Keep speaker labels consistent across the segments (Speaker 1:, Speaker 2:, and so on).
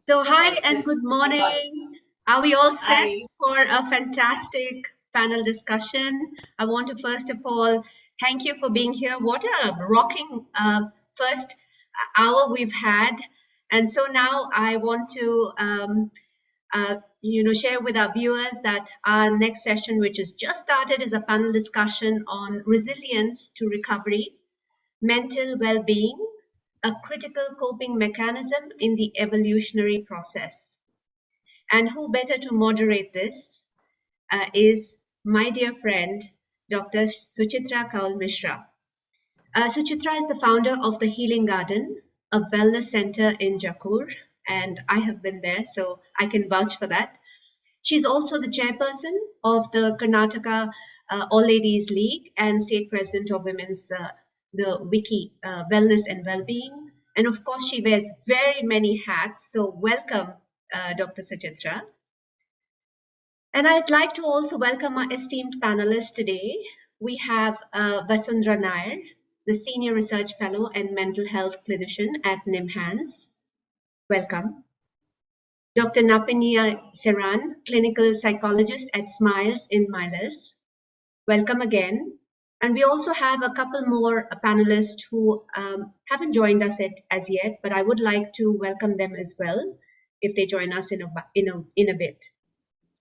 Speaker 1: So, hi
Speaker 2: Yes,
Speaker 1: and
Speaker 2: yes.
Speaker 1: good morning. Are we all set
Speaker 2: Hi.
Speaker 1: for a fantastic panel discussion? I want to first of all thank you for being here. What a rocking first hour we've had. And so now I want to, share with our viewers that our next session, which has just started, is a panel discussion on resilience to recovery, mental well-being, a critical coping mechanism in the evolutionary process. And who better to moderate this is my dear friend, Dr. Suchitra Kaul Mishra. Suchitra is the founder of the Healing Garden, a wellness center in Jakur, and I have been there, so I can vouch for that. She's also the chairperson of the Karnataka All Ladies League and state president of Women's the Wiki Wellness and Wellbeing. And of course, she wears very many hats. So welcome, Dr. Suchitra. And I'd like to also welcome our esteemed panelists today. We have Vasundhara Nair, the Senior Research Fellow and Mental Health Clinician at NIMHANS. Welcome. Dr. Napinia Seran, Clinical Psychologist at Smiles in Miles. Welcome again. And we also have a couple more panelists who haven't joined us as yet, but I would like to welcome them as well if they join us in a bit.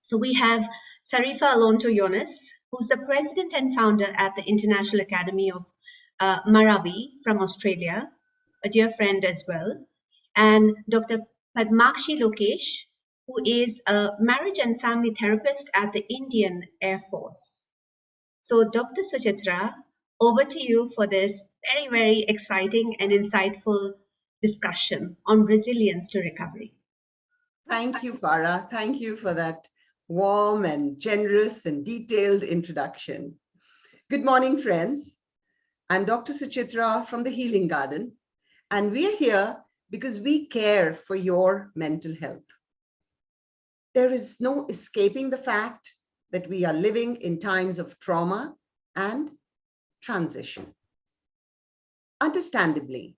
Speaker 1: So we have Sarifa Alonto Yonis, who's the president and founder at the International Academy of Marawi from Australia, a dear friend as well, and Dr. Padmakshi Lokesh, who is a marriage and family therapist at the Indian Air Force. So, Dr. Suchitra, over to you for this very, very exciting and insightful discussion on resilience to recovery.
Speaker 2: Thank you, Farah. Thank you for that warm and generous and detailed introduction. Good morning, friends. I'm Dr. Suchitra from the Healing Garden, and we are here because we care for your mental health. There is no escaping the fact that we are living in times of trauma and transition. Understandably,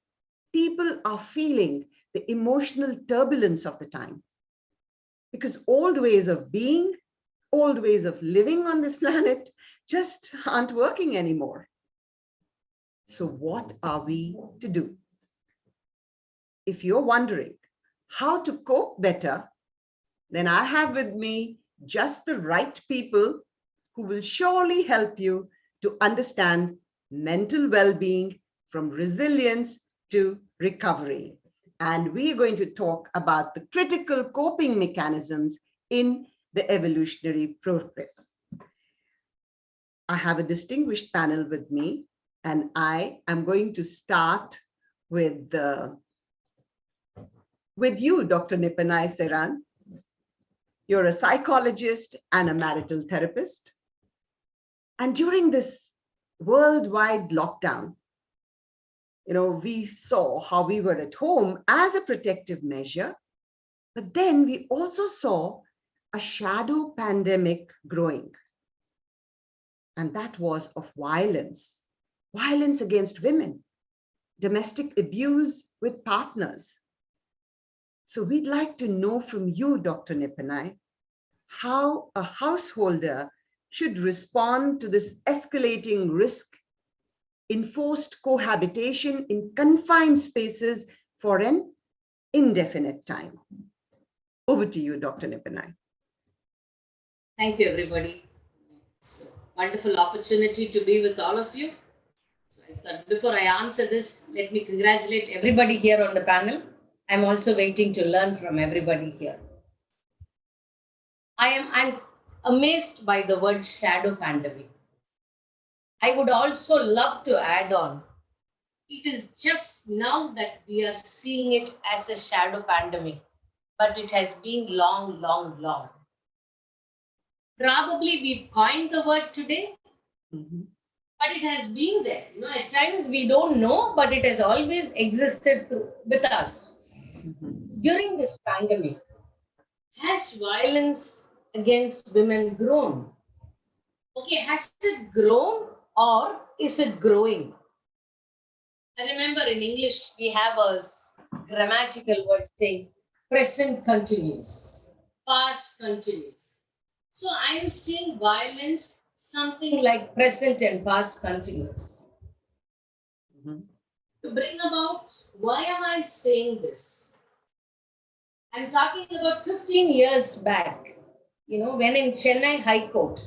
Speaker 2: people are feeling the emotional turbulence of the time because old ways of being, old ways of living on this planet just aren't working anymore. So what are we to do? If you're wondering how to cope better, then I have with me just the right people who will surely help you to understand mental well-being from resilience to recovery. And we're going to talk about the critical coping mechanisms in the evolutionary progress. I have a distinguished panel with me, and I am going to start with you, Dr. Nipanai Seran. You're a psychologist and a marital therapist. And during this worldwide lockdown, we saw how we were at home as a protective measure, but then we also saw a shadow pandemic growing. And that was of violence against women, domestic abuse with partners. So we'd like to know from you, Dr. Nipanai, how a householder should respond to this escalating risk in forced cohabitation in confined spaces for an indefinite time. Over to you, Dr. Nipanai.
Speaker 3: Thank you, everybody. It's a wonderful opportunity to be with all of you. So I thought before I answer this, let me congratulate everybody here on the panel. I'm also waiting to learn from everybody here. I'm amazed by the word shadow pandemic. I would also love to add on. It is just now that we are seeing it as a shadow pandemic, but it has been long, long, long. Probably we've coined the word today, but it has been there. At times we don't know, but it has always existed with us. During this pandemic, has violence against women grown? Okay, has it grown or is it growing? I remember in English we have a grammatical word saying present continues, past continues. So I am seeing violence something like present and past continuous.
Speaker 2: Mhm.
Speaker 3: To bring about, why am I saying this? I'm talking about 15 years back, when in Chennai High Court,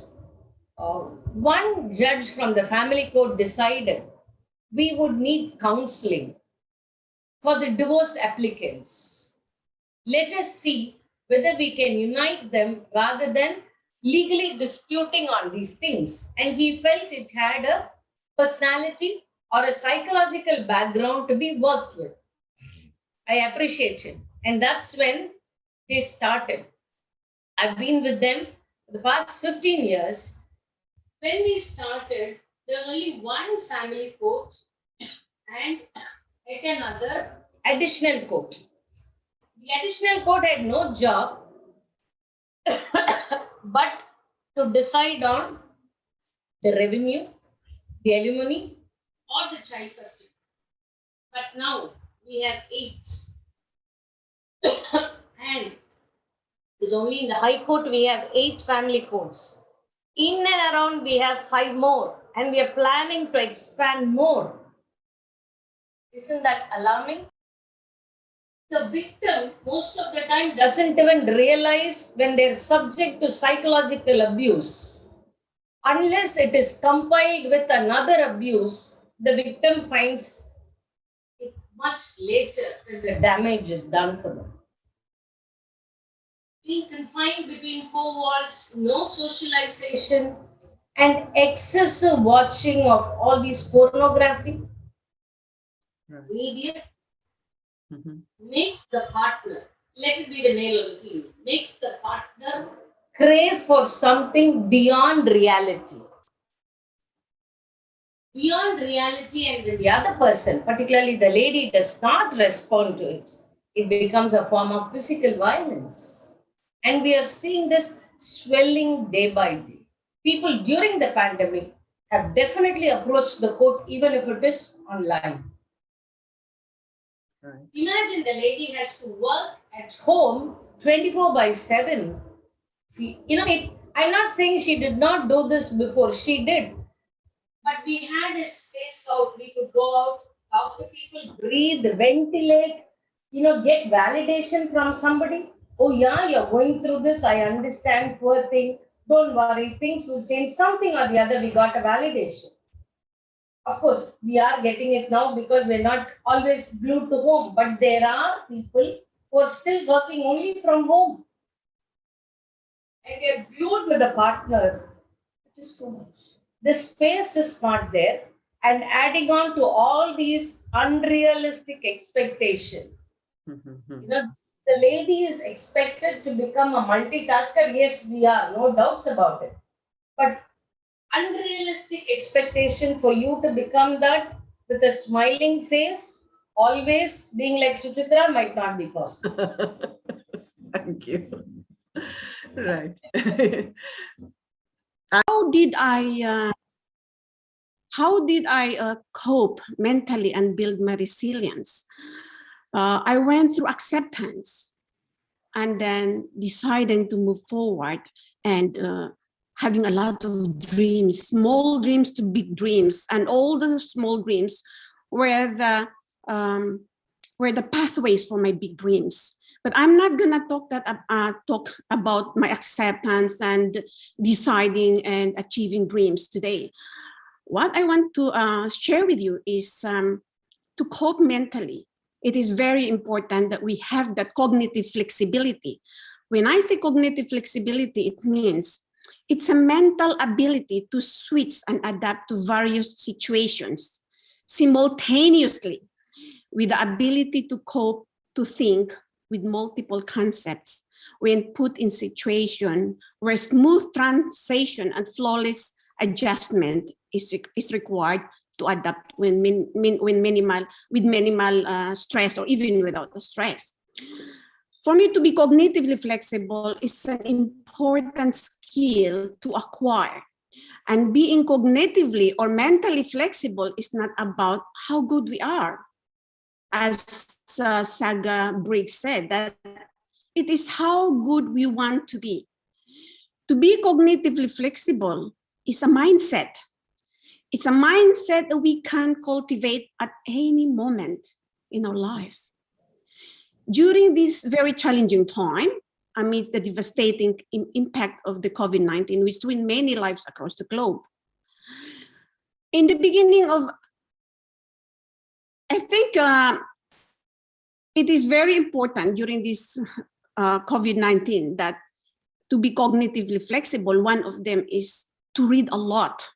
Speaker 3: one judge from the family court decided we would need counseling for the divorce applicants. Let us see whether we can unite them rather than legally disputing on these things. And he felt it had a personality or a psychological background to be worked with. I appreciate it. And that's when they started. I've been with them for the past 15 years. When we started, there was only one family court and yet another additional court. The additional court had no job but to decide on the revenue, the alimony, or the child custody. But now we have 8. And it's only in the High Court we have 8 family courts. In and around we have 5 more, and we are planning to expand more. Isn't that alarming? The victim most of the time doesn't even realize when they're subject to psychological abuse. Unless it is combined with another abuse, the victim finds it much later when the damage is done for them. Being confined between 4 walls, no socialization, and excessive watching of all these pornography, media, makes the partner, let it be the male or the female, makes the partner crave for something beyond reality. Beyond reality, and when the other person, particularly the lady, does not respond to it, it becomes a form of physical violence. And we are seeing this swelling day by day. People during the pandemic have definitely approached the court, even if it is online.
Speaker 2: Right.
Speaker 3: Imagine the lady has to work at home 24/7. I'm not saying she did not do this before, she did. But we had a space out. We could go out, talk to people, breathe, ventilate, get validation from somebody. Oh, yeah, you're going through this. I understand, poor thing. Don't worry, things will change. Something or the other, we got a validation. Of course, we are getting it now because we're not always glued to home. But there are people who are still working only from home. And they're glued with a partner, which is too much. The space is not there, and adding on to all these unrealistic expectations. The lady is expected to become a multitasker. Yes, we are, no doubts about it. But unrealistic expectation for you to become that with a smiling face, always being like Suchitra, might not be possible.
Speaker 2: Thank you. Right.
Speaker 4: How did I cope mentally and build my resilience? I went through acceptance and then deciding to move forward and having a lot of dreams, small dreams to big dreams, and all the small dreams were the pathways for my big dreams. But I'm not gonna talk about my acceptance and deciding and achieving dreams today. What I want to share with you is to cope mentally. It is very important that we have that cognitive flexibility. When I say cognitive flexibility, it means it's a mental ability to switch and adapt to various situations simultaneously, with the ability to cope, to think with multiple concepts when put in situation where smooth translation and flawless adjustment is required to adapt with minimal stress or even without the stress. For me to be cognitively flexible is an important skill to acquire. And being cognitively or mentally flexible is not about how good we are. As Saga Briggs said, that it is how good we want to be. To be cognitively flexible is a mindset. It's a mindset that we can cultivate at any moment in our life. During this very challenging time, amidst the devastating impact of the COVID-19, which ruined many lives across the globe. In the beginning of, I think it is very important during this COVID-19 that to be cognitively flexible, one of them is to read a lot.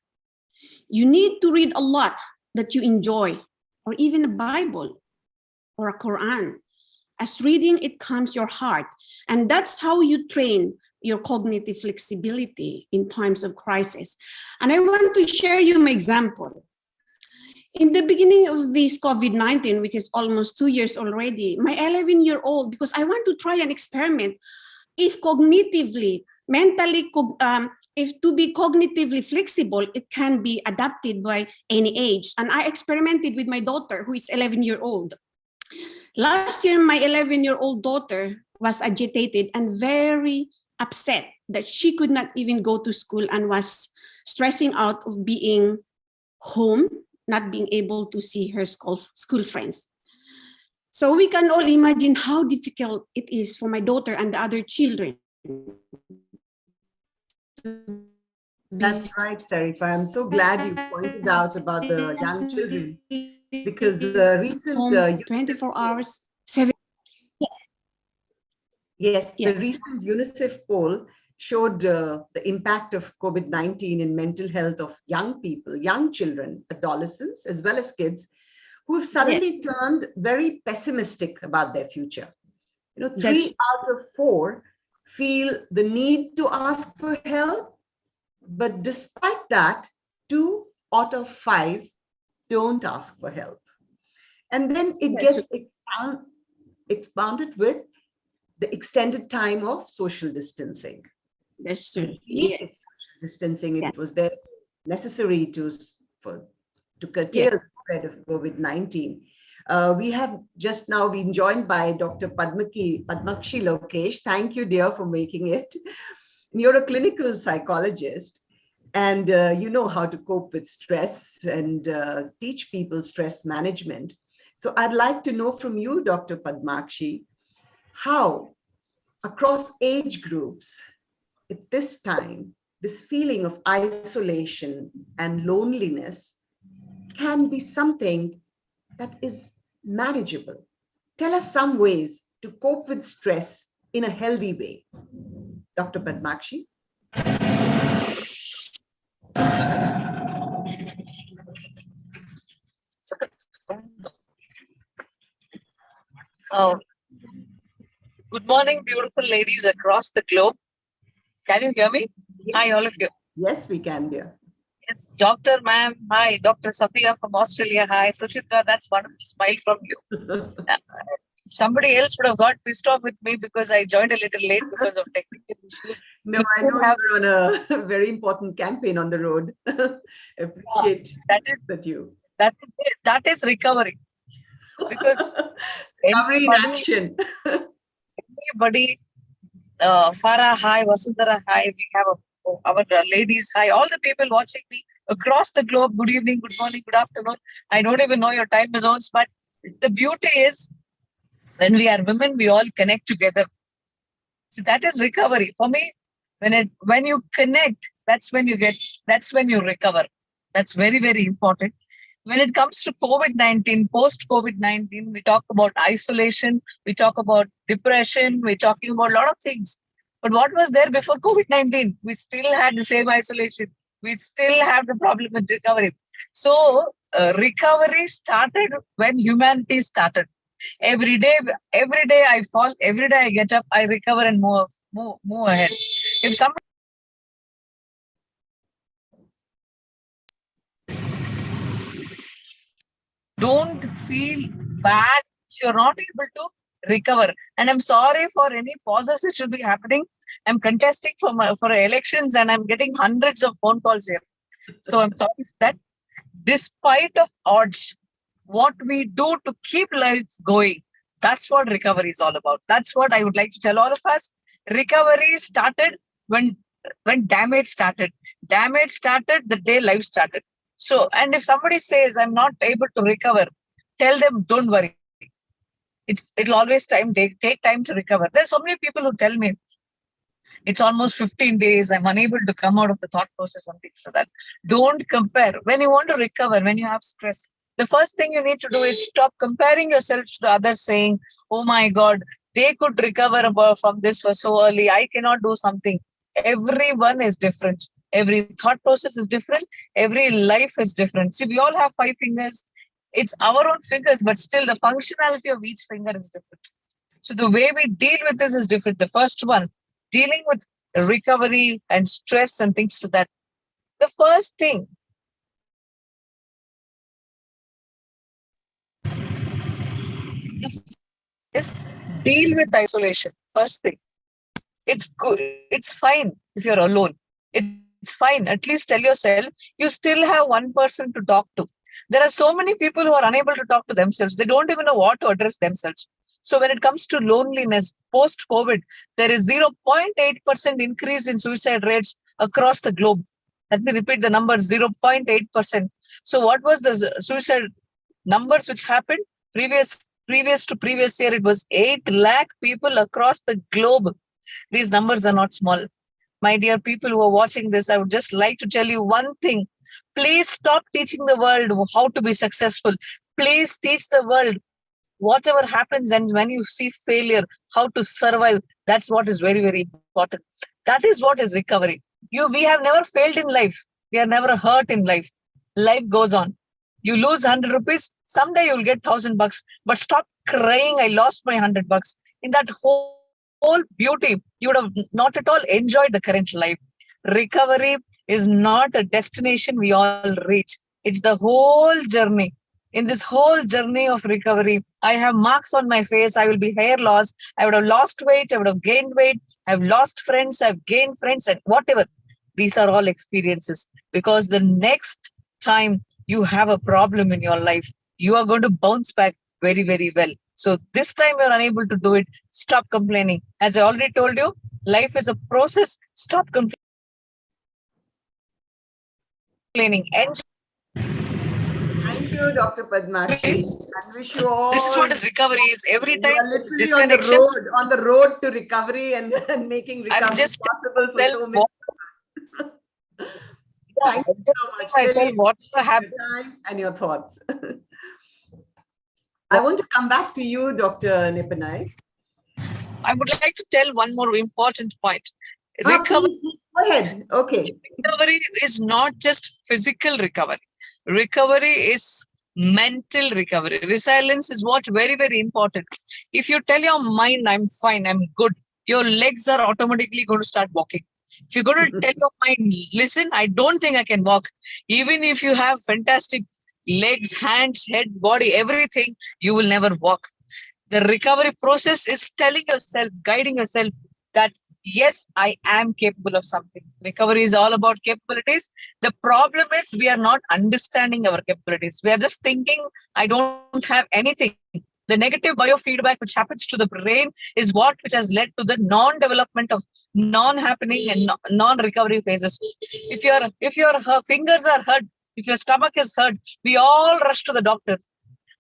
Speaker 4: You need to read a lot that you enjoy, or even a Bible or a Quran. As reading, it calms your heart. And that's how you train your cognitive flexibility in times of crisis. And I want to share you my example. In the beginning of this COVID-19, which is almost 2 years already, my 11-year-old, because I want to try an experiment, if cognitively, mentally, if to be cognitively flexible, it can be adapted by any age. And I experimented with my daughter, who is 11-year-old. Last year, my 11-year-old daughter was agitated and very upset that she could not even go to school and was stressing out of being home, not being able to see her school friends. So we can all imagine how difficult it is for my daughter and the other children.
Speaker 2: That's right, Sarika. I'm so glad you pointed out about the young children, because the recent
Speaker 4: 24 hours, 7.
Speaker 2: Yes,
Speaker 4: Yeah.
Speaker 2: the recent UNICEF poll showed the impact of COVID-19 in mental health of young people, young children, adolescents, as well as kids who have suddenly turned very pessimistic about their future. You know, 3 out of 4 feel the need to ask for help, but despite that, 2 out of 5 don't ask for help. And then it gets expanded with the extended time of social distancing.
Speaker 4: That's true.
Speaker 2: Yes. Social distancing, it was there necessary to curtail the spread of COVID-19. We have just now been joined by Dr. Padmakshi Lokesh. Thank you, dear, for making it. You're a clinical psychologist, and you know how to cope with stress and teach people stress management. So I'd like to know from you, Dr. Padmakshi, how across age groups at this time, this feeling of isolation and loneliness can be something that is manageable. Tell us some ways to cope with stress in a healthy way. Dr. Padmakshi.
Speaker 5: Good morning, beautiful ladies across the globe. Can you hear me? Yes. Hi, all of you.
Speaker 2: Yes, we can, dear.
Speaker 5: It's Dr. Ma'am. Hi, Dr. Safia from Australia. Hi, Suchitra. That's wonderful smile from you. Somebody else would have got pissed off with me because I joined a little late because of technical issues.
Speaker 2: No, I know you're on a very important campaign on the road. Appreciate
Speaker 5: that is recovery. Because
Speaker 2: recovery in action.
Speaker 5: Everybody, Farah, hi, Vasundhara, hi, we have our ladies, hi, all the people watching me across the globe. Good evening, good morning, good afternoon. I don't even know your time zones, but the beauty is when we are women, we all connect together. So that is recovery. For me, when you connect, that's when you recover. That's very, very important. When it comes to COVID-19, post-COVID-19, we talk about isolation, we talk about depression, we're talking about a lot of things. But what was there before COVID-19? We still had the same isolation. We still have the problem with recovery. So recovery started when humanity started. Every day I fall, every day I get up, I recover and move ahead. If somebody don't feel bad, you're not able to recover. And I'm sorry for any pauses that should be happening. I'm contesting for elections and I'm getting hundreds of phone calls here. So I'm sorry for that. Despite of odds, what we do to keep life going, That's what recovery is all about. That's what I would like to tell all of us. Recovery started when damage started. Damage started the day life started. So, and if somebody says I'm not able to recover, tell them don't worry. It'll always take time to recover. There's so many people who tell me it's almost 15 days. I'm unable to come out of the thought process and things like that. Don't compare. When you want to recover, when you have stress, the first thing you need to do is stop comparing yourself to the others, saying, oh my God, they could recover from this for so early. I cannot do something. Everyone is different. Every thought process is different. Every life is different. See, we all have 5 fingers. It's our own fingers, but still the functionality of each finger is different. So the way we deal with this is different. The first one, dealing with recovery and stress and things like that. The first thing is deal with isolation. First thing, it's good. It's fine if you're alone. It's fine. At least tell yourself you still have one person to talk to. There are so many people who are unable to talk to themselves. They don't even know what to address themselves. So when it comes to loneliness, post-COVID, there is 0.8% increase in suicide rates across the globe. Let me repeat the number, 0.8%. So what was the suicide numbers which happened? Previous to previous year, it was 8 lakh people across the globe. These numbers are not small. My dear people who are watching this, I would just like to tell you one thing. Please stop teaching the world how to be successful. Please teach the world whatever happens, and when you see failure, how to survive. That's what is very, very important. That is what is recovery. We have never failed in life. We are never hurt in life. Life goes on. You lose 100 rupees, someday you'll get $1,000. But stop crying, I lost my $100. In that whole beauty, you would have not at all enjoyed the current life. Recovery is not a destination we all reach. It's the whole journey. In this whole journey of recovery, I have marks on my face. I will be hair loss. I would have lost weight. I would have gained weight. I've lost friends. I've gained friends, and whatever. These are all experiences, because the next time you have a problem in your life, you are going to bounce back very, very well. So this time you're unable to do it, stop complaining. As I already told you, life is a process. Stop complaining. Enjoy.
Speaker 2: Thank you, Dr. Padmashi, and wish you all.
Speaker 5: This is what is recovery is. Every time
Speaker 2: you are literally
Speaker 5: disconnection.
Speaker 2: on the road to recovery and making recovery
Speaker 5: I'm just
Speaker 2: possible for so many. Thank you so much.
Speaker 5: Myself, what happened?
Speaker 2: Your time and your thoughts. I want to come back to you, Dr. Nipanai.
Speaker 5: I would like to tell one more important point.
Speaker 2: Recovery. Go ahead. Okay.
Speaker 5: Recovery is not just physical recovery. Recovery is mental recovery. Resilience is what very, very important. If you tell your mind, I'm fine, I'm good, your legs are automatically going to start walking. If you're going to tell your mind, listen, I don't think I can walk. Even if you have fantastic legs, hands, head, body, everything, you will never walk. The recovery process is telling yourself, guiding yourself that, yes, I am capable of something. Recovery is all about capabilities. The problem is we are not understanding our capabilities. We are just thinking, I don't have anything. The negative biofeedback which happens to the brain is what which has led to the non-development of non-happening and non-recovery phases. If your fingers are hurt, if your stomach is hurt, we all rush to the doctor.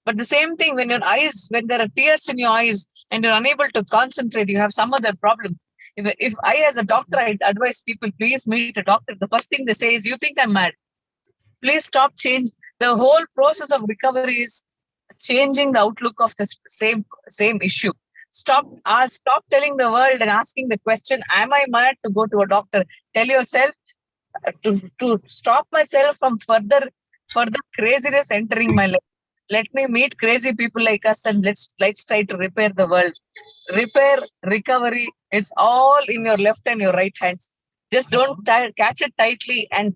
Speaker 5: But the same thing when there are tears in your eyes and you're unable to concentrate, you have some other problem. If I, as a doctor, I advise people, please meet a doctor. The first thing they say is, you think I'm mad. Please stop change. The whole process of recovery is changing the outlook of the same issue. Stop telling the world and asking the question, am I mad to go to a doctor? Tell yourself to stop myself from further craziness entering my life. Let me meet crazy people like us and let's try to repair the world. Recovery is all in your left and your right hands. Just don't catch it tightly and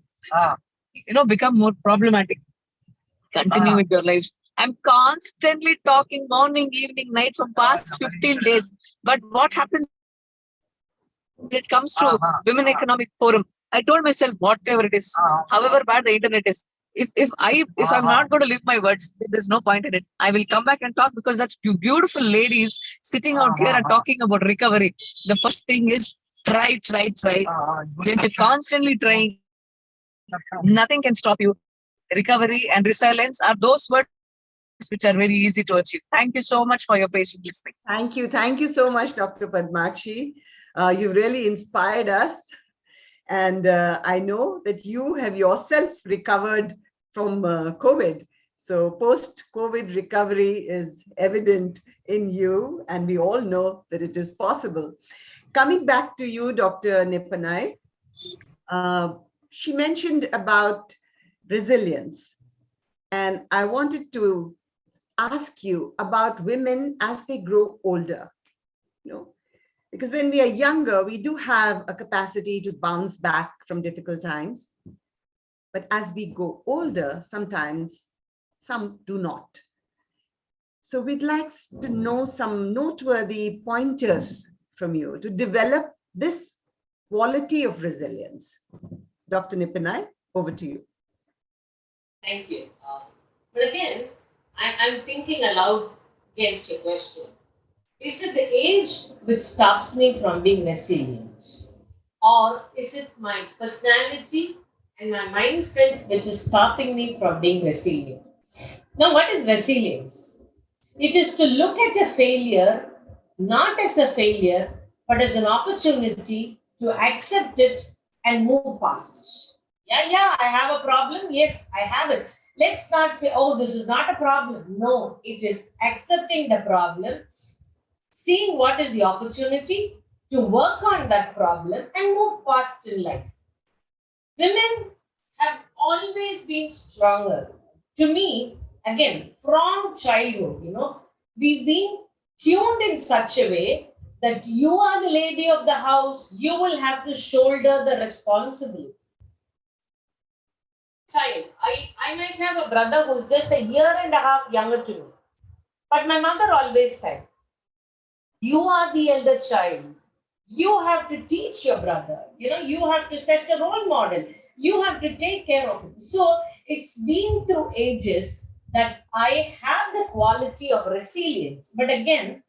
Speaker 5: become more problematic. Continue with your lives. I'm constantly talking morning, evening, night for past 15 days. But what happens when it comes to Women Economic Forum? I told myself, whatever it is, however bad the internet is, if I'm not going to live my words, there's no point in it. I will come back and talk because that's beautiful ladies sitting out here and talking about recovery. The first thing is try. When you're constantly trying, nothing can stop you. Recovery and resilience are those words which are very easy to achieve. Thank you so much for your patient listening.
Speaker 2: Thank you. Thank you so much, Dr. Padmakshi. You've really inspired us. And I know that you have yourself recovered from COVID. So post-COVID recovery is evident in you, and we all know that it is possible. Coming back to you, Dr. Nipanai, she mentioned about resilience. And I wanted to ask you about women as they grow older. Because when we are younger, we do have a capacity to bounce back from difficult times. But as we go older, sometimes some do not. So we'd like to know some noteworthy pointers from you to develop this quality of resilience. Dr. Nipanai, over to you.
Speaker 3: Thank you. But again, I'm thinking aloud against your question. Is it the age which stops me from being resilient? Or is it my personality and my mindset which is stopping me from being resilient? Now, what is resilience? It is to look at a failure not as a failure, but as an opportunity to accept it and move past it. Yeah, I have a problem. Yes, I have it. Let's not say, oh, this is not a problem. No, it is accepting the problem, seeing what is the opportunity to work on that problem and move past in life. Women have always been stronger. To me, again, from childhood, we've been tuned in such a way that you are the lady of the house, you will have to shoulder the responsibility. Child, I might have a brother who's just a year and a half younger to me. But my mother always said, you are the elder child. You have to teach your brother. You have to set a role model. You have to take care of him. So it's been through ages that I have the quality of resilience. But again,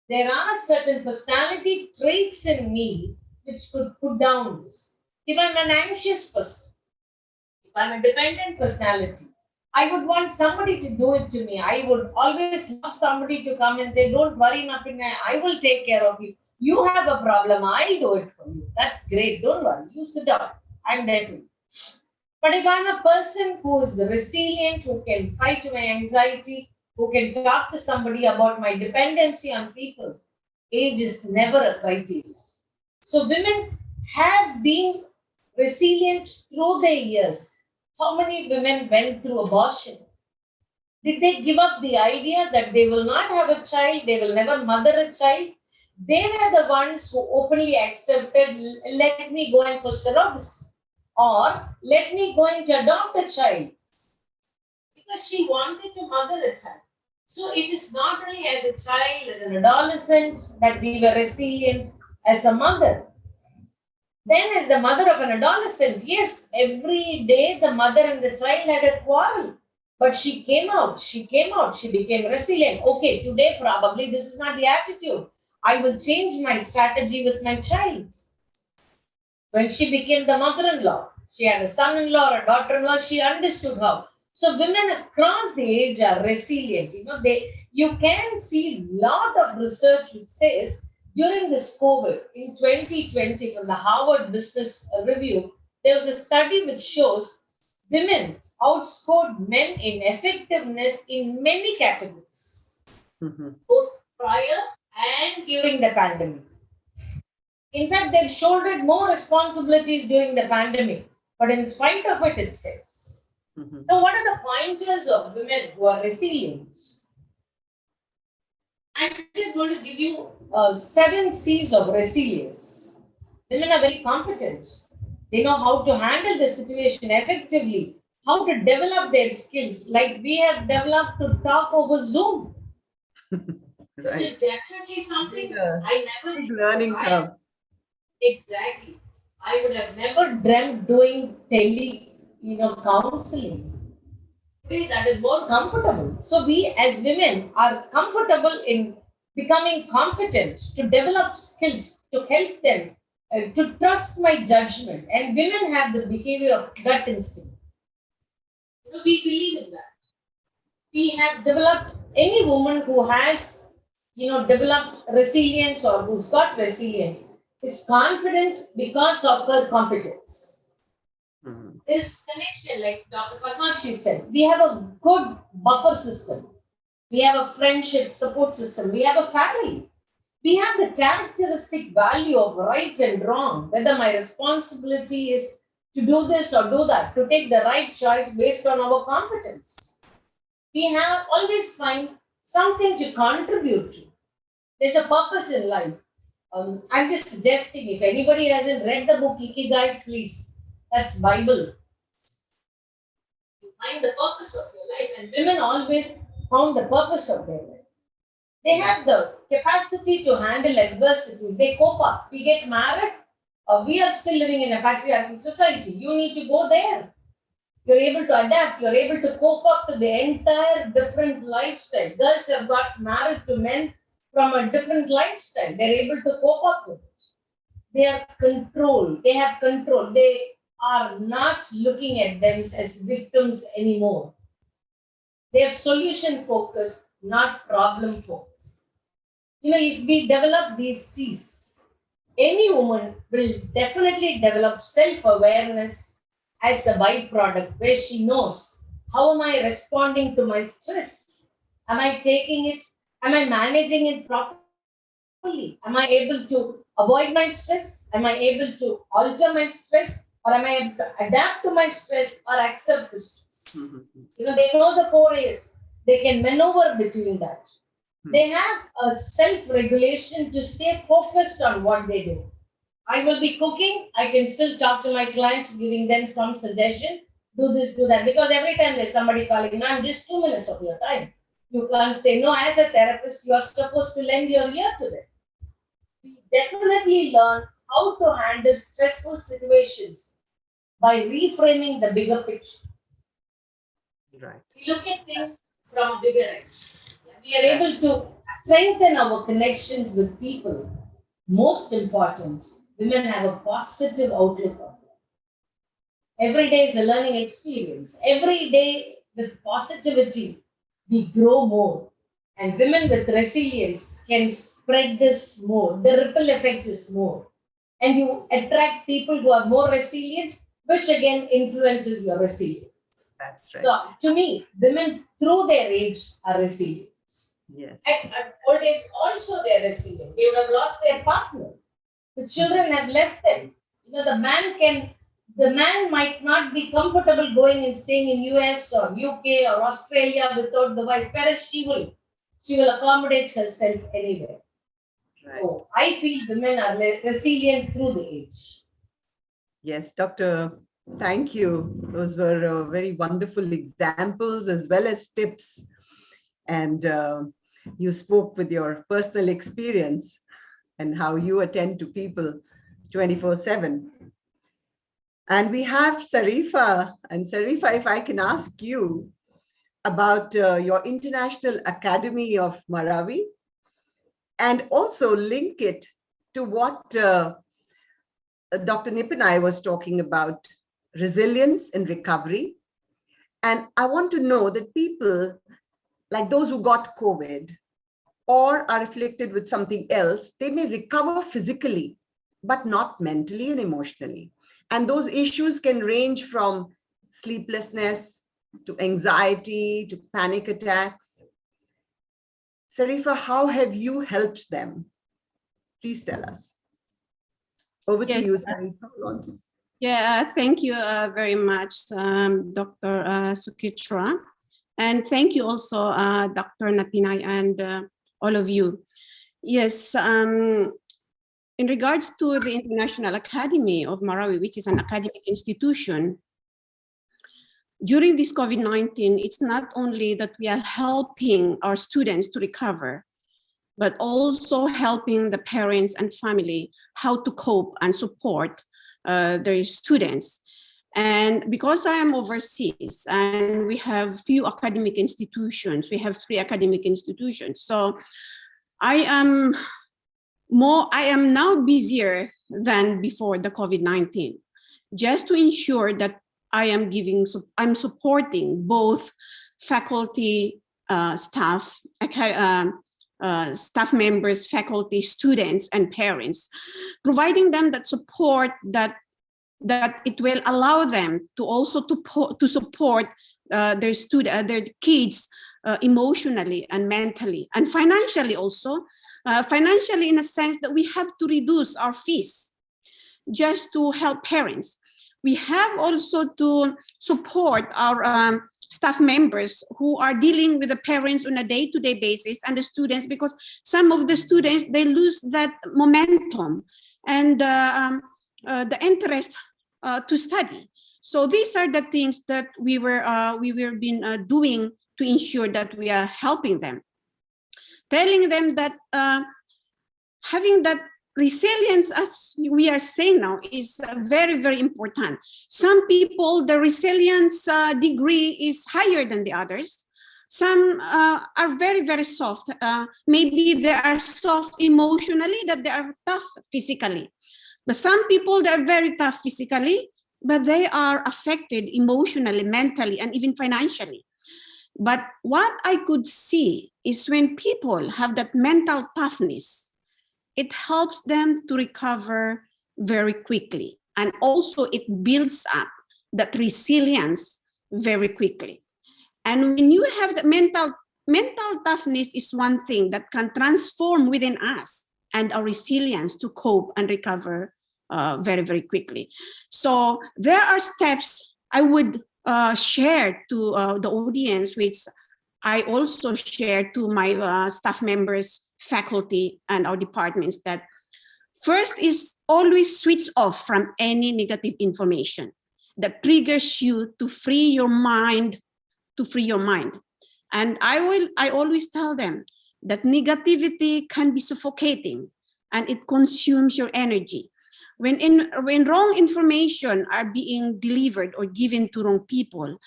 Speaker 3: there are certain personality traits in me which could put down this. If I'm an anxious person, if I'm a dependent personality, I would want somebody to do it to me. I would always love somebody to come and say, don't worry, nothing, I will take care of you. You have a problem, I'll do it for you. That's great. Don't worry. You sit down. I'm there for you. But if I'm a person who is resilient, who can fight my anxiety, who can talk to somebody about my dependency on people, age is never a criteria. So women have been resilient through their years. How many women went through abortion? Did they give up the idea that they will not have a child, they will never mother a child? They were the ones who openly accepted, let me go and for surrogacy, or let me go and adopt a child, because she wanted to mother a child. So it is not only as a child, as an adolescent, that we were resilient as a mother. Then as the mother of an adolescent, yes, every day the mother and the child had a quarrel. But she came out, she became resilient. Okay, today probably this is not the attitude. I will change my strategy with my child. When she became the mother-in-law, she had a son-in-law or a daughter-in-law, she understood how. So women across the age are resilient. You can see a lot of research which says during this COVID in 2020 from the Harvard Business Review, there was a study which shows women outscored men in effectiveness in many categories, both prior and during the pandemic. In fact, they shouldered more responsibilities during the pandemic, but in spite of it, it says. Now, what are the pointers of women who are resilient? I'm just going to give you 7 C's of resilience. Women are very competent. They know how to handle the situation effectively, how to develop their skills, like we have developed to talk over Zoom. Right. Which is definitely something I never
Speaker 2: big learning curve.
Speaker 3: Exactly. I would have never dreamt doing counseling. that is more comfortable. So we as women are comfortable in becoming competent to develop skills to help them to trust my judgment. And women have the behavior of gut instinct. We believe in that. We have developed any woman who has, developed resilience or who's got resilience is confident because of her competence.
Speaker 2: Mhm.
Speaker 3: This connection, like Dr. Padmakshi said, we have a good buffer system. We have a friendship support system. We have a family. We have the characteristic value of right and wrong, whether my responsibility is to do this or do that, to take the right choice based on our competence. We have always find something to contribute to. There's a purpose in life. I'm just suggesting if anybody hasn't read the book Ikigai, please. That's Bible. You find the purpose of your life, and women always found the purpose of their life. They have the capacity to handle adversities. They cope up. We get married. We are still living in a patriarchal society. You need to go there. You're able to adapt. You're able to cope up to the entire different lifestyle. Girls have got married to men from a different lifestyle. They're able to cope up with it. They are controlled. They have control. They are not looking at them as victims anymore. They are solution focused, not problem focused. If we develop these C's, any woman will definitely develop self awareness as a byproduct where she knows how am I responding to my stress? Am I taking it? Am I managing it properly? Am I able to avoid my stress? Am I able to alter my stress? Or am I able to adapt to my stress or accept the stress?
Speaker 2: Mhm.
Speaker 3: They know the 4 A's. They can maneuver between that. They have a self-regulation to stay focused on what they do. I will be cooking. I can still talk to my clients, giving them some suggestion. Do this, do that. Because every time there's somebody calling, ma'am, just 2 minutes of your time. You can't say no. As a therapist, you are supposed to lend your ear to them. We definitely learn how to handle stressful situations by reframing the bigger picture.
Speaker 2: Right.
Speaker 3: We look at things from a bigger angle. We are
Speaker 2: Right.
Speaker 3: able to strengthen our connections with people. Most important, women have a positive outlook on life. Every day is a learning experience. Every day with positivity, we grow more. And women with resilience can spread this more. The ripple effect is more. And you attract people who are more resilient, which again influences your resilience.
Speaker 2: That's right.
Speaker 3: So, to me, women through their age are resilient.
Speaker 2: Yes.
Speaker 3: At old age, also they're resilient. They would have lost their partner. The children have left them. The man might not be comfortable going and staying in US or UK or Australia without the wife, whereas she will accommodate herself anywhere.
Speaker 2: Right.
Speaker 3: So I feel women are resilient through the age.
Speaker 2: Yes, Doctor, thank you. Those were very wonderful examples as well as tips. And you spoke with your personal experience and how you attend to people 24/7. And we have Sarifa. And Sarifa, if I can ask you about your International Academy of Marawi and also link it to what Dr. Nip and I was talking about resilience and recovery. And I want to know that people like those who got COVID or are afflicted with something else, they may recover physically, but not mentally and emotionally. And those issues can range from sleeplessness to anxiety to panic attacks. Sarifa, how have you helped them? Please tell us. Over to
Speaker 4: Yes,
Speaker 2: you, Sarifa.
Speaker 4: yeah, thank you very much, Dr. Sukitra. And thank you also, Dr. Napinay and all of you. Yes, in regards to the International Academy of Marawi, which is an academic institution, during this COVID-19, it's not only that we are helping our students to recover, but also helping the parents and family how to cope and support their students. And because I am overseas and we have few academic institutions, we have 3 academic institutions. So I am now busier than before the COVID-19, just to ensure that I'm supporting both faculty, staff, staff members, faculty, students, and parents, providing them that support that it will allow them to also to support their kids emotionally and mentally and financially also. Financially, in a sense that we have to reduce our fees just to help parents. We have also to support our staff members who are dealing with the parents on a day-to-day basis and the students, because some of the students, they lose that momentum and the interest to study. So these are the things that we were been doing to ensure that we are helping them, telling them that having that resilience, as we are saying now, is very, very important. Some people, the resilience degree is higher than the others. Some are very, very soft. Maybe they are soft emotionally, that they are tough physically. But some people, they're very tough physically, but they are affected emotionally, mentally, and even financially. But what I could see is when people have that mental toughness, it helps them to recover very quickly. And also it builds up that resilience very quickly. And when you have the mental toughness is one thing that can transform within us and our resilience to cope and recover very, very quickly. So there are steps I would share to the audience, which I also share to my staff members, faculty, and our departments, that first is always switch off from any negative information that triggers you to free your mind, And I always tell them that negativity can be suffocating and it consumes your energy. When wrong information are being delivered or given to wrong people,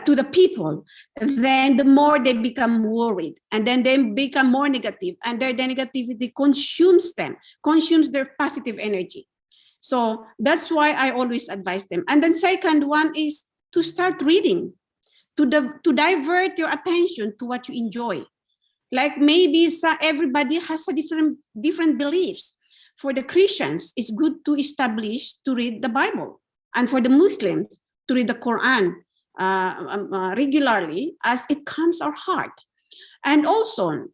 Speaker 4: to the people, then the more they become worried, and then they become more negative, and their negativity consumes their positive energy. So that's why I always advise them. And then second one is to start reading, to divert your attention to what you enjoy. Like maybe everybody has a different beliefs. For the Christians, it's good to establish to read the Bible, and for the Muslims to read the Quran regularly as it calms our heart. And also,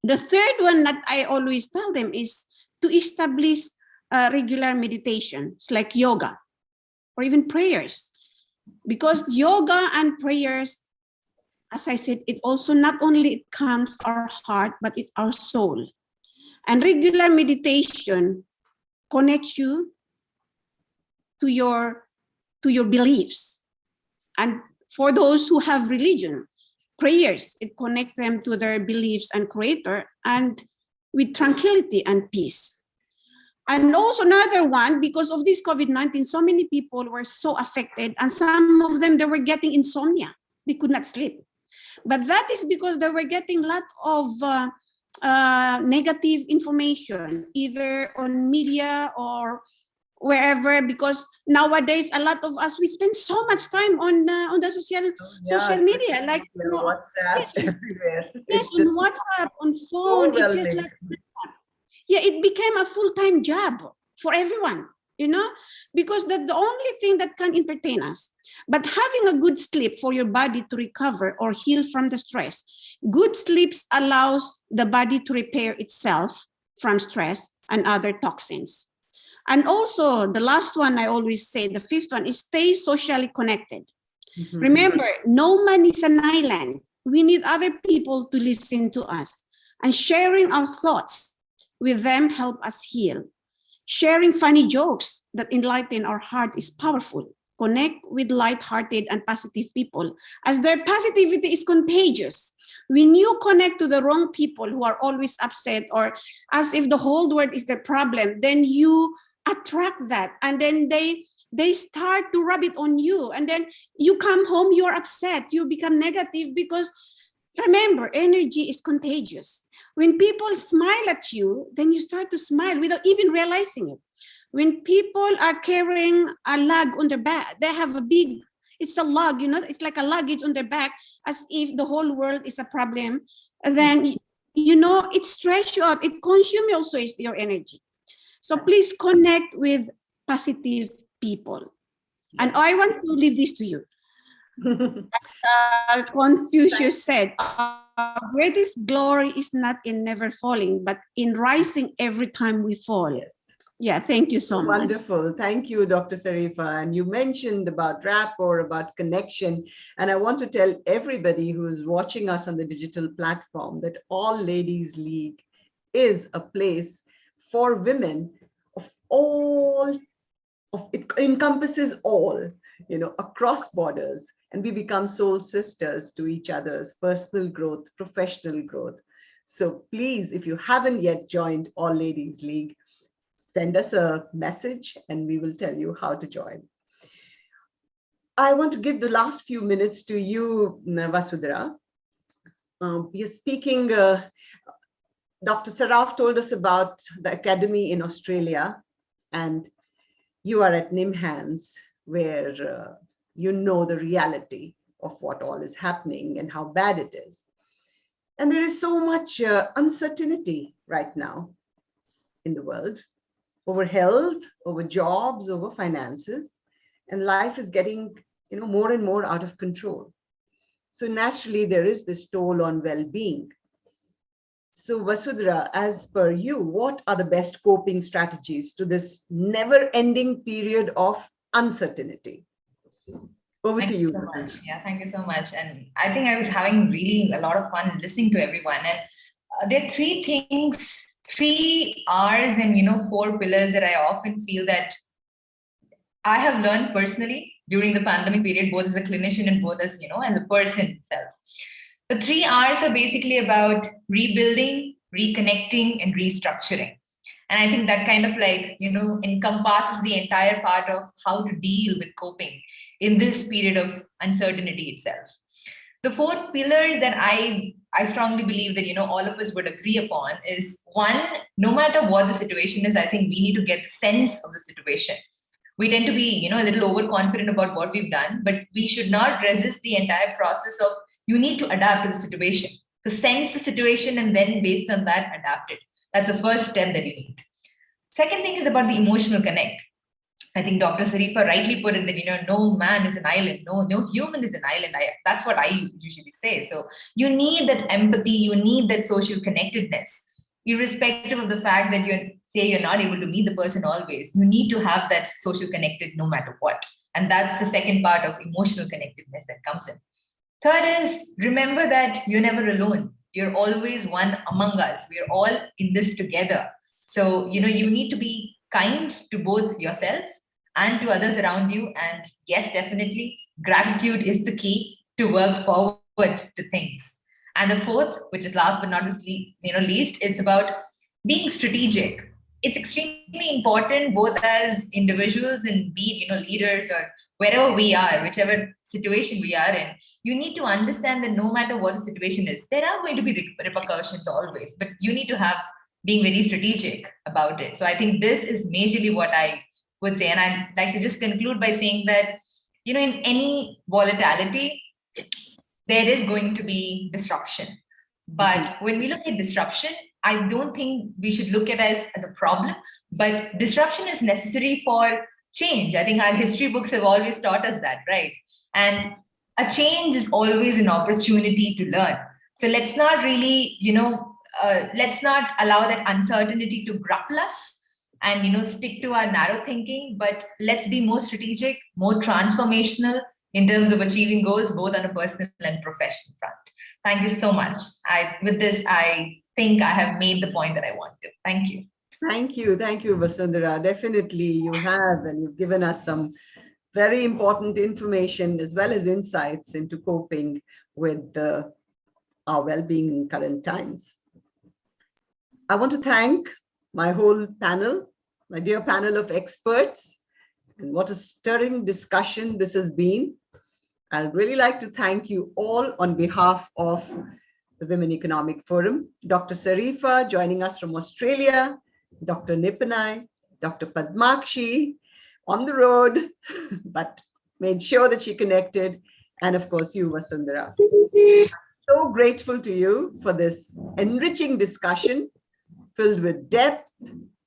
Speaker 4: the third one that I always tell them is to establish regular meditations like yoga or even prayers, because yoga and prayers, as I said, it also not only it calms our heart, but it our soul. And regular meditation connects you to your beliefs. And for those who have religion, prayers, it connects them to their beliefs and Creator, and with tranquility and peace. And also another one, because of this COVID-19, so many people were so affected, and some of them, they were getting insomnia. They could not sleep. But that is because they were getting a lot of negative information, either on media or wherever, because nowadays a lot of us, we spend so much time on the social media, like
Speaker 2: WhatsApp, everywhere.
Speaker 4: Yes, on WhatsApp, on phone. It's just like, yeah, it became a full-time job for everyone, because that's the only thing that can entertain us. But having a good sleep for your body to recover or heal from the stress, good sleep allows the body to repair itself from stress and other toxins. And also the last one, I always say, the fifth one is stay socially connected. Mm-hmm. Remember, no man is an island. We need other people to listen to us, and sharing our thoughts with them help us heal. Sharing funny jokes that enlighten our heart is powerful. Connect with light-hearted and positive people, as their positivity is contagious. When you connect to the wrong people who are always upset or as if the whole world is their problem, then you attract that, and then they they start to rub it on you. And then you come home, you're upset, you become negative, because remember, energy is contagious. When people smile at you, then you start to smile without even realizing it. When people are carrying a lug on their back, they have a big, it's a lug, it's like a luggage on their back, as if the whole world is a problem. And then, it stresses you out. It consumes also your energy. So please connect with positive people. And I want to leave this to you. Confucius said, our greatest glory is not in never falling, but in rising every time we fall.
Speaker 2: Yes.
Speaker 4: Yeah, thank you so much.
Speaker 2: Wonderful. Thank you, Dr. Sarifa. And you mentioned about rapport, about connection. And I want to tell everybody who is watching us on the digital platform that All Ladies League is a place for women of all, it encompasses all, across borders. And we become soul sisters to each other's personal growth, professional growth. So please, if you haven't yet joined All Ladies League, send us a message and we will tell you how to join. I want to give the last few minutes to you, Vasudhara. You're speaking, Dr. Saraf told us about the academy in Australia, and you are at NIMHANS, where you know the reality of what all is happening and how bad it is. And there is so much uncertainty right now in the world, over health, over jobs, over finances, and life is getting, more and more out of control. So naturally, there is this toll on well-being. So Vasudhara, as per you, what are the best coping strategies to this never-ending period of uncertainty? Over to you.
Speaker 6: Thank you so much. Yeah, thank you so much. And I think I was having really a lot of fun listening to everyone. And there are three things, 3 R's and 4 pillars that I often feel that I have learned personally during the pandemic period, both as a clinician and both as, and the person itself. The 3 R's are basically about rebuilding, reconnecting, and restructuring. And I think that kind of encompasses the entire part of how to deal with coping in this period of uncertainty itself. The 4 pillars that I strongly believe that, all of us would agree upon is, one, no matter what the situation is, I think we need to get the sense of the situation. We tend to be, a little overconfident about what we've done, but we should not resist the entire process of, you need to adapt to the situation. To sense the situation and then based on that, adapt it. That's the first step that you need. Second thing is about the emotional connect. I think Dr. Sarifa rightly put it that, no man is an island, no human is an island. That's what I usually say. So you need that empathy, you need that social connectedness, irrespective of the fact that you're not able to meet the person always. You need to have that social connected no matter what. And that's the second part of emotional connectedness that comes in. Third is, remember that you're never alone. You're always one among us. We're all in this together. So, you need to be kind to both yourself and to others around you. And yes, definitely, gratitude is the key to work forward to things. And the fourth, which is last but not least, it's about being strategic. It's extremely important, both as individuals and be leaders or wherever we are, whichever situation we are in. You need to understand that no matter what the situation is, there are going to be repercussions always, but you need to have being very strategic about it. So I think this is majorly what I would say. And I'd like to just conclude by saying that, in any volatility, there is going to be disruption. But when we look at disruption, I don't think we should look at it as a problem, but disruption is necessary for change. I think our history books have always taught us that, right? And a change is always an opportunity to learn. So let's not really, let's not allow that uncertainty to grapple us and, stick to our narrow thinking, but let's be more strategic, more transformational in terms of achieving goals, both on a personal and professional front. Thank you so much. With this, I think I have made the point that I want to. Thank you.
Speaker 2: Thank you, Vasundhara. Definitely you have, and you've given us some very important information as well as insights into coping with our well-being in current times. I want to thank my whole panel, my dear panel of experts, And what a stirring discussion this has been. I'd really like to thank you all on behalf of the Women Economic Forum. Dr. Sarifa joining us from Australia, Dr. Nipanai, Dr. Padmakshi on the road, but made sure that she connected, and of course you, Vasundhara. So grateful to you for this enriching discussion filled with depth,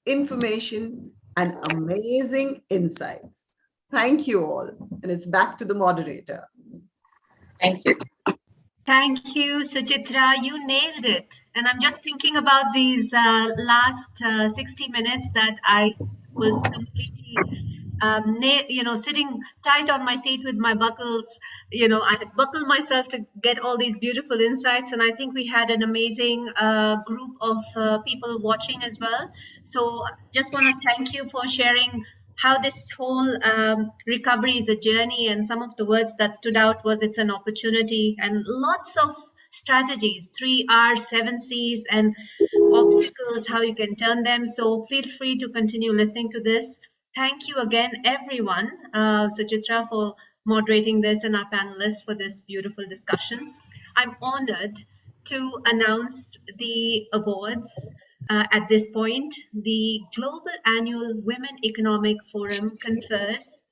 Speaker 2: information, and amazing insights. Thank you all. And it's back to the moderator.
Speaker 5: Thank you.
Speaker 1: Thank you, Suchitra. You nailed it. And I'm just thinking about these last 60 minutes that I was completely, sitting tight on my seat with my buckles. I buckled myself to get all these beautiful insights. And I think we had an amazing group of people watching as well. So just want to thank you for sharing how this whole recovery is a journey, and some of the words that stood out was it's an opportunity, and lots of strategies, 3Rs, 7Cs, and obstacles, how you can turn them. So feel free to continue listening to this. Thank you again, everyone, Suchitra, for moderating this, and our panelists for this beautiful discussion. I'm honored to announce the awards. At this point, the Global Annual Women Economic Forum confers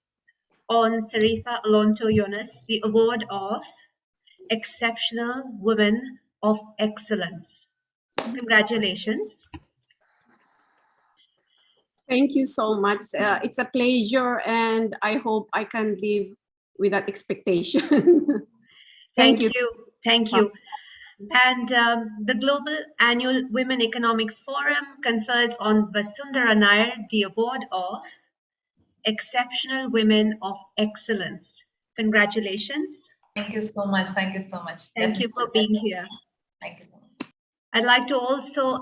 Speaker 1: on Sarifa Alonso Yonas the award of Exceptional Women of Excellence. Congratulations.
Speaker 4: Thank you so much. It's a pleasure, and I hope I can live with that expectation.
Speaker 1: Thank you. Thank you. And the Global Annual Women Economic Forum confers on Vasundhara Nair the award of Exceptional Women of Excellence. Congratulations.
Speaker 6: Thank you so much. Thank you so much.
Speaker 1: Thank you for being here.
Speaker 6: Thank you so much.
Speaker 1: I'd like to also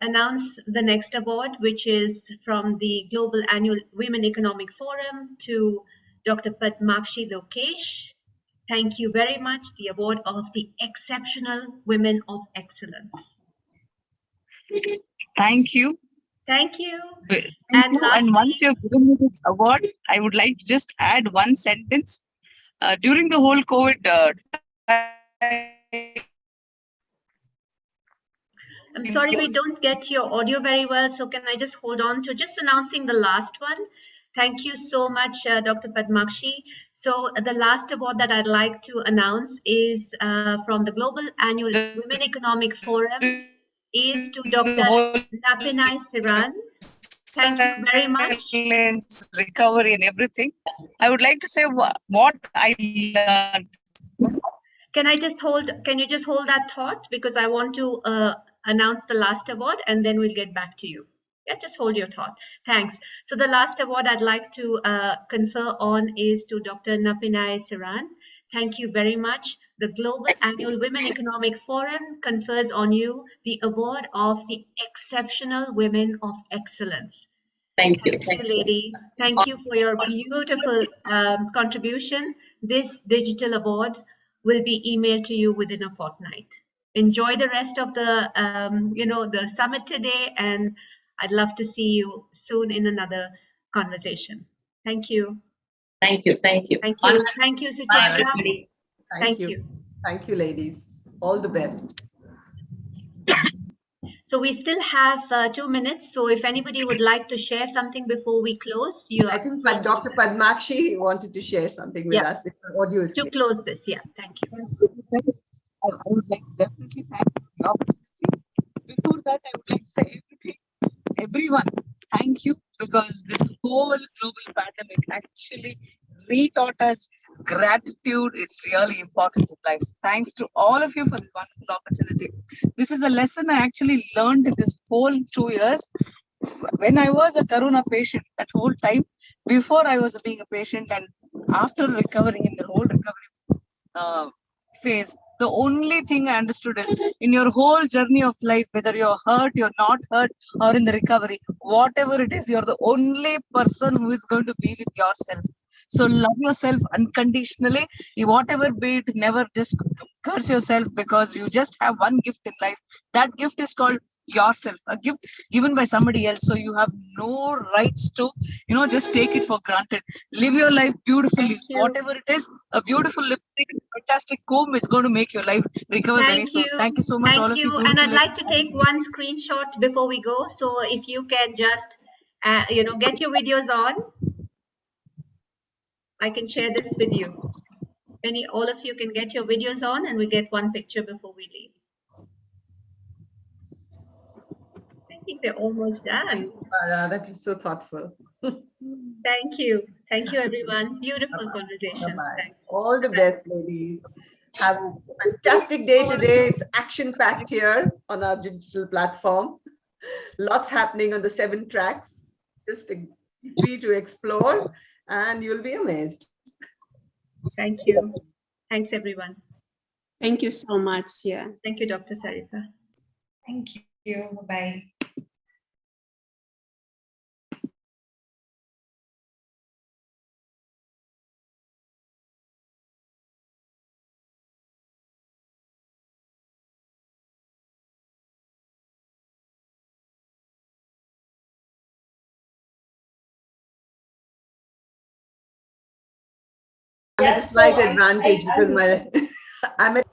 Speaker 1: announce the next award, which is from the Global Annual Women Economic Forum to Dr. Padmakshi Lokesh. Thank you very much. The award of the Exceptional Women of Excellence.
Speaker 5: Thank you.
Speaker 1: Thank you.
Speaker 5: And once you've given me this award, I would like to just add one sentence. During the whole COVID
Speaker 1: I'm sorry, we don't get your audio very well, so can I just hold on to just announcing the last one? Thank you so much, Dr. Padmakshi. So the last award that I'd like to announce is from the Global Annual Women Economic Forum is to Dr. Napinai Siran. Thank you very much.
Speaker 5: Recovery and everything. I would like to say what I learned.
Speaker 1: Can you just hold that thought, because I want to announce the last award and then we'll get back to you. Yeah, just hold your thought. Thanks. So the last award I'd like to confer on is to Dr. Napinai Siran. Thank you very much. The Global Annual Women Economic Forum confers on you the award of the Exceptional Women of Excellence. Thank you, ladies. Thank you for your beautiful contribution. This digital award will be emailed to you within a fortnight. Enjoy the rest of the, the summit today, and I'd love to see you soon in another conversation. Thank you.
Speaker 7: Thank you. Thank you.
Speaker 1: Thank you. Thank you, Suchitra.
Speaker 2: Thank you. Thank you, ladies. All the best.
Speaker 1: So we still have 2 minutes. So if anybody would like to share something before we close,
Speaker 2: I think Dr. Padmakshi wanted to share something with us. If the audio is clear.
Speaker 1: close this. Yeah, thank you.
Speaker 5: I would like to definitely thank you for the opportunity. Before that, I would like to say everyone, thank you, because this whole global pandemic actually retaught us gratitude is really important in life. Thanks to all of you for this wonderful opportunity. This is a lesson I actually learned in this whole 2 years. When I was a Corona patient, that whole time, before I was being a patient and after recovering in the whole recovery phase, the only thing I understood is in your whole journey of life, whether you're hurt, you're not hurt, or in the recovery, whatever it is, you're the only person who is going to be with yourself. So love yourself unconditionally, whatever be it, never just curse yourself because you just have one gift in life. That gift is called yourself, a gift given by somebody else. So you have no rights to, just take it for granted. Live your life beautifully.
Speaker 1: Thank you.
Speaker 5: Whatever it is, a beautiful lipstick, fantastic comb is going to make your life recover very
Speaker 1: Thank
Speaker 5: soon.
Speaker 1: you.
Speaker 5: Thank you so much, all
Speaker 1: Thank
Speaker 5: of you.
Speaker 1: you. And I'd
Speaker 5: Beautiful.
Speaker 1: like to take one screenshot before we go. So if you can just, get your videos on, I can share this with you. All of you can get your videos on, and we get one picture before we leave. I think we're almost done.
Speaker 2: That is so thoughtful.
Speaker 1: Thank you. Thank you, everyone. Beautiful conversation.
Speaker 2: Bye-bye.
Speaker 1: Thanks.
Speaker 2: All the best, ladies. Have a fantastic day today. It's action-packed here on our digital platform. Lots happening on the 7 tracks. Just free to explore, and you'll be amazed.
Speaker 1: Thank you. Thanks, everyone.
Speaker 4: Thank you so much. Yeah.
Speaker 1: Thank you, Dr. Sarita.
Speaker 6: Thank you. Bye.
Speaker 2: I'm at a slight advantage because I'm at